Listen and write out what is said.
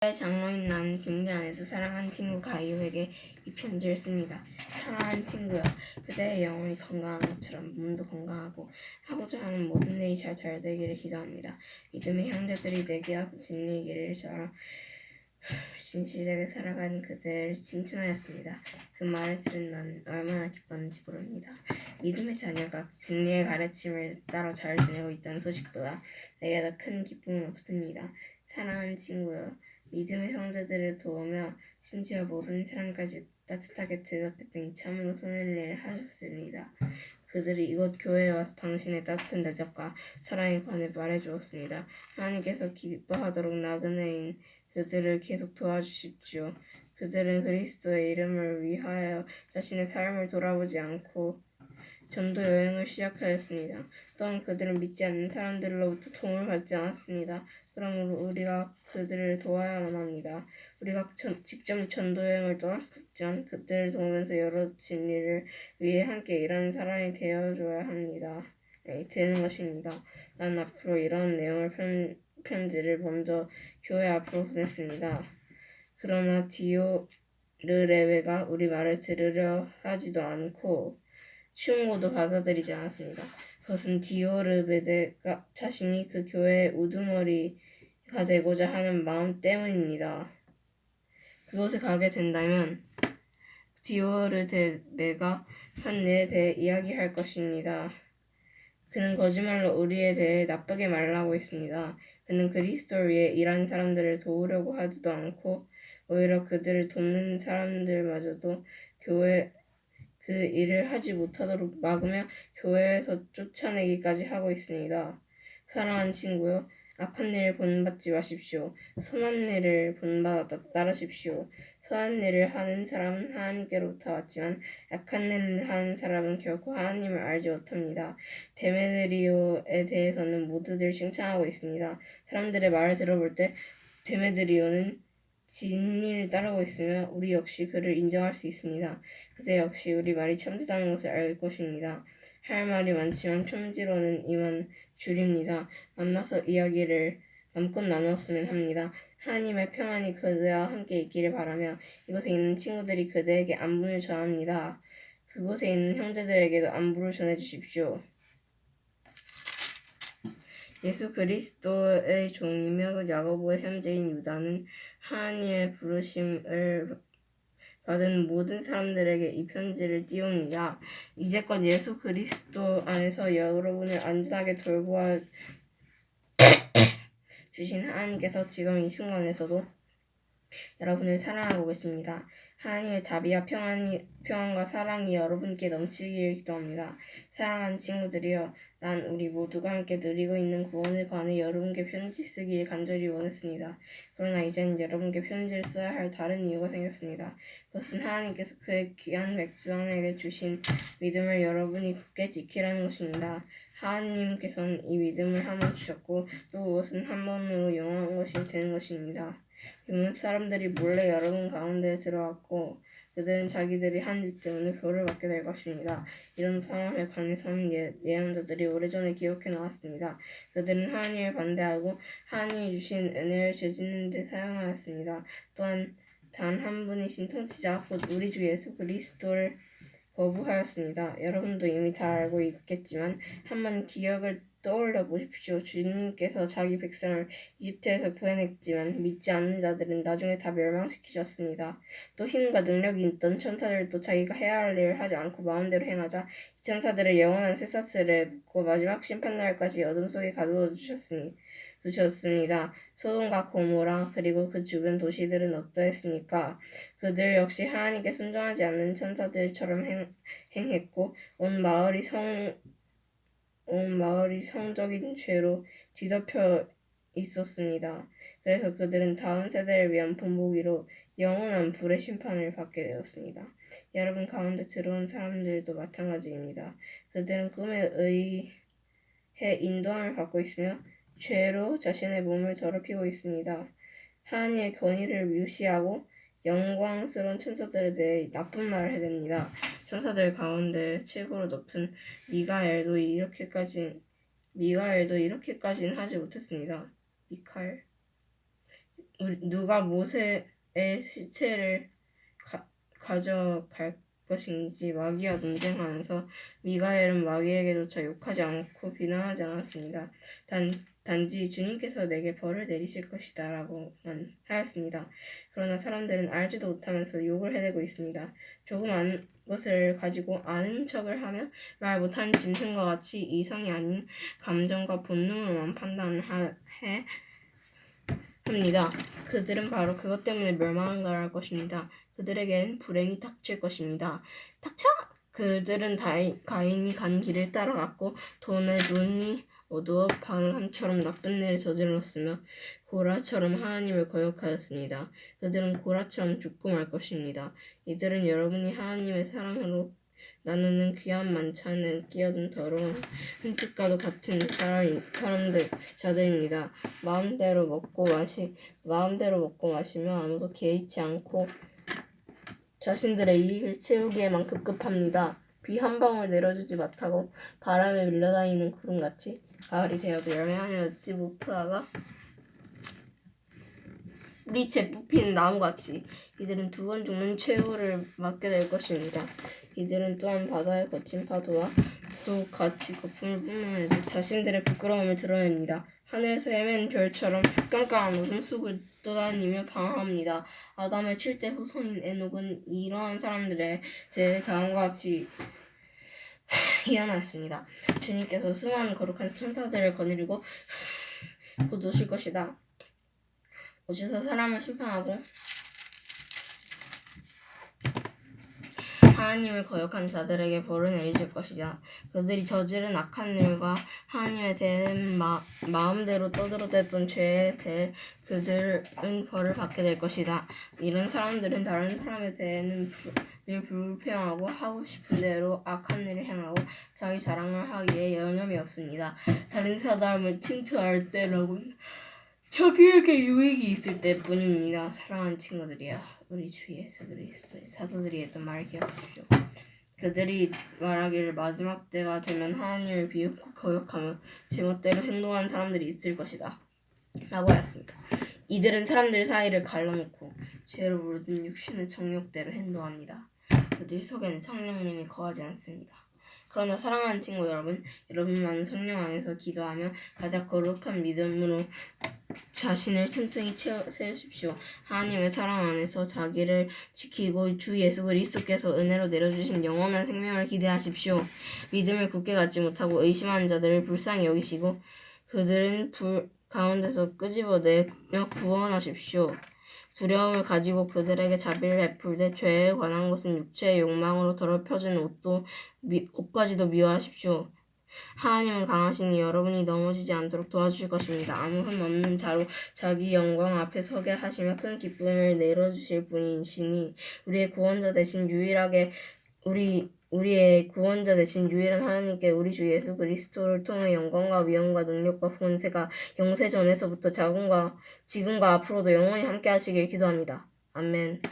장로인 나는 진리 안에서 사랑하는 친구 가이오에게 이 편지를 씁니다. 사랑하는 친구여, 그대의 영혼이 건강한 것처럼 몸도 건강하고 하고자 하는 모든 일이 잘 되기를 기도합니다. 믿음의 형제들이 내게 와서 진리의 길을 진실되게 살아가는 그대를 칭찬하였습니다. 그 말을 들은 나는 얼마나 기뻤는지 모릅니다. 믿음의 자녀가 진리의 가르침을 따라 잘 지내고 있다는 소식보다 내게 더 큰 기쁨은 없습니다. 사랑하는 친구여, 믿음의 형제들을 도우며 심지어 모르는 사람까지 따뜻하게 대접했더니 참으로 선한 일을 하셨습니다. 그들이 이곳 교회에 와서 당신의 따뜻한 대접과 사랑에 관해 말해주었습니다. 하나님께서 기뻐하도록 나그네인 그들을 계속 도와주십시오. 그들은 그리스도의 이름을 위하여 자신의 삶을 돌아보지 않고 전도 여행을 시작하였습니다. 또한 그들은 믿지 않는 사람들로부터 도움을 받지 않았습니다. 그러므로 우리가 그들을 도와야만 합니다. 우리가 직접 전도 여행을 떠날 수 없지만 그들을 도우면서 여러 진리를 위해 함께 일하는 사람이 되어줘야 합니다. 되는 것입니다. 난 앞으로 이런 내용을 편지를 먼저 교회 앞으로 보냈습니다. 그러나 디오르레베가 우리 말을 들으려 하지도 않고 충고도 받아들이지 않았습니다. 그것은 디오르베가 자신이 그 교회의 우두머리가 되고자 하는 마음 때문입니다. 그곳에 가게 된다면 디오르베가 한 일에 대해 이야기할 것입니다. 그는 거짓말로 우리에 대해 나쁘게 말을 하고 있습니다. 그는 그리스도를 위해 일하는 사람들을 도우려고 하지도 않고 오히려 그들을 돕는 사람들마저도 교회 그 일을 하지 못하도록 막으며 교회에서 쫓아내기까지 하고 있습니다. 사랑하는 친구요, 악한 일을 본받지 마십시오. 선한 일을 본받아 따르십시오. 선한 일을 하는 사람은 하나님께로부터 왔지만 악한 일을 하는 사람은 결코 하나님을 알지 못합니다. 데메드리오에 대해서는 모두들 칭찬하고 있습니다. 사람들의 말을 들어볼 때 데메드리오는 진리를 따르고 있으며 우리 역시 그를 인정할 수 있습니다. 그대 역시 우리 말이 참되다는 것을 알 것입니다. 할 말이 많지만 편지로는 이만 줄입니다. 만나서 이야기를 마음껏 나누었으면 합니다. 하나님의 평안이 그대와 함께 있기를 바라며 이곳에 있는 친구들이 그대에게 안부를 전합니다. 그곳에 있는 형제들에게도 안부를 전해주십시오. 예수 그리스도의 종이며 야고보의 형제인 유다는 하나님의 부르심을 받은 모든 사람들에게 이 편지를 띄웁니다. 이제껏 예수 그리스도 안에서 여러분을 안전하게 돌보아 주신 하나님께서 지금 이 순간에서도 여러분을 사랑하고 계십니다. 하나님의 자비와 평안과 사랑이 여러분께 넘치기를 기도합니다. 사랑하는 친구들이여, 난 우리 모두가 함께 누리고 있는 구원에 관해 여러분께 편지 쓰기를 간절히 원했습니다. 그러나 이제는 여러분께 편지를 써야 할 다른 이유가 생겼습니다. 그것은 하나님께서 그의 귀한 백성에게 주신 믿음을 여러분이 굳게 지키라는 것입니다. 하나님께서는 이 믿음을 한번 주셨고 또 그것은 한 번으로 영원한 것이 되는 것입니다. 몇몇 사람들이 몰래 여러분 가운데 들어왔고 그들은 자기들이 한 일 때문에 벌을 받게 될 것입니다. 이런 상황에 관해서는 예언자들이 오래전에 기록해 놓았습니다. 그들은 하나님을 반대하고 하나님이 주신 은혜를 죄짓는 데 사용하였습니다. 또한 단 한 분이신 통치자 곧 우리 주 예수 그리스도를 거부하였습니다. 여러분도 이미 다 알고 있겠지만 한번 기억을 떠올려 보십시오. 주님께서 자기 백성을 이집트에서 구해냈지만 믿지 않는 자들은 나중에 다 멸망시키셨습니다. 또 힘과 능력이 있던 천사들도 자기가 해야 할 일을 하지 않고 마음대로 행하자 이 천사들을 영원한 쇠사슬에 묶고 마지막 심판날까지 어둠 속에 가두어 두셨습니다. 소돔과 고모라 그리고 그 주변 도시들은 어떠했습니까? 그들 역시 하나님께 순종하지 않는 천사들처럼 행했고 온 마을이 성적인 죄로 뒤덮여 있었습니다. 그래서 그들은 다음 세대를 위한 본보기로 영원한 불의 심판을 받게 되었습니다. 여러분 가운데 들어온 사람들도 마찬가지입니다. 그들은 꿈에 의해 인도함을 받고 있으며 죄로 자신의 몸을 더럽히고 있습니다. 하나님의 권위를 뮤시하고 영광스러운 천사들에 대해 나쁜 말을 해댑니다. 천사들 가운데 최고로 높은 미가엘도 이렇게까지는 하지 못했습니다. 누가 모세의 시체를 가져갈 것인지 마귀와 논쟁하면서 미가엘은 마귀에게조차 욕하지 않고 비난하지 않았습니다. 단지 주님께서 내게 벌을 내리실 것이다 라고만 하였습니다. 그러나 사람들은 알지도 못하면서 욕을 해대고 있습니다. 조금 아는 것을 가지고 아는 척을 하며 말 못하는 짐승과 같이 이성이 아닌 감정과 본능으로만 판단해 합니다. 그들은 바로 그것 때문에 멸망할 것입니다. 그들에겐 불행이 닥칠 것입니다. 닥쳐! 그들은 가인이 간 길을 따라갔고 돈에 눈이 어두워 바람처럼 나쁜 일을 저질렀으며 고라처럼 하나님을 거역하였습니다. 그들은 고라처럼 죽고 말 것입니다. 이들은 여러분이 하나님의 사랑으로 나누는 귀한 만찬에 끼어든 더러운 흠집과도 같은 자들입니다. 마음대로 먹고 마시며 아무도 개의치 않고 자신들의 이익을 채우기에만 급급합니다. 비 한 방울 내려주지 못하고 바람에 밀려다니는 구름같이 가을이 되어도 열매 하나 얻지 못하다가 뿌리채 뽑히는 나무같이 이들은 두 번 죽는 최후를 맞게 될 것입니다. 이들은 또한 바다의 거친 파도와 또 같이 거품을 뿜어내듯 자신들의 부끄러움을 드러냅니다. 하늘에서 헤매는 별처럼 깜깜한 어둠 속을 떠다니며 방황합니다. 아담의 7대 후손인 에녹은 이러한 사람들에 대해 다음과 같이 예언하였습니다. 주님께서 수많은 거룩한 천사들을 거느리고 곧 오실 것이다. 오셔서 사람을 심판하고 하나님을 거역한 자들에게 벌을 내리실 것이다. 그들이 저지른 악한 일과 하나님에 대해 마음대로 떠들어댔던 죄에 대해 그들은 벌을 받게 될 것이다. 이런 사람들은 다른 사람에 대해는 늘 불평하고 하고 싶은 대로 악한 일을 행하고 자기 자랑을 하기에 여념이 없습니다. 다른 사람을 칭찬할 때라고는 자기에게 유익이 있을 때뿐입니다. 사랑하는 친구들이여, 우리 주 예수 그리스도의 사도들이 했던 말을 기억하십시오. 그들이 말하기를 마지막 때가 되면 하나님을 비웃고 거역하며 제멋대로 행동하는 사람들이 있을 것이다 라고 하였습니다. 이들은 사람들 사이를 갈라놓고 죄로 물든 육신의 정욕대로 행동합니다. 그들 속에는 성령님이 거하지 않습니다. 그러나 사랑하는 친구 여러분만은 성령 안에서 기도하며 가장 거룩한 믿음으로 자신을 튼튼히 세우십시오. 하나님의 사랑 안에서 자기를 지키고 주 예수 그리스도께서 은혜로 내려주신 영원한 생명을 기대하십시오. 믿음을 굳게 갖지 못하고 의심하는 자들을 불쌍히 여기시고 그들은 불 가운데서 끄집어내며 구원하십시오. 두려움을 가지고 그들에게 자비를 베풀되 죄에 관한 것은 육체의 욕망으로 더럽혀진 옷까지도 미워하십시오. 하나님은 강하시니 여러분이 넘어지지 않도록 도와주실 것입니다. 아무 흠 없는 자로 자기 영광 앞에 서게 하시며 큰 기쁨을 내려주실 분이시니 우리의 구원자 대신 유일한 하나님께 우리 주 예수 그리스도를 통해 영광과 위엄과 능력과 권세가 영세 전에서부터 지금과 앞으로도 영원히 함께 하시길 기도합니다. 아멘.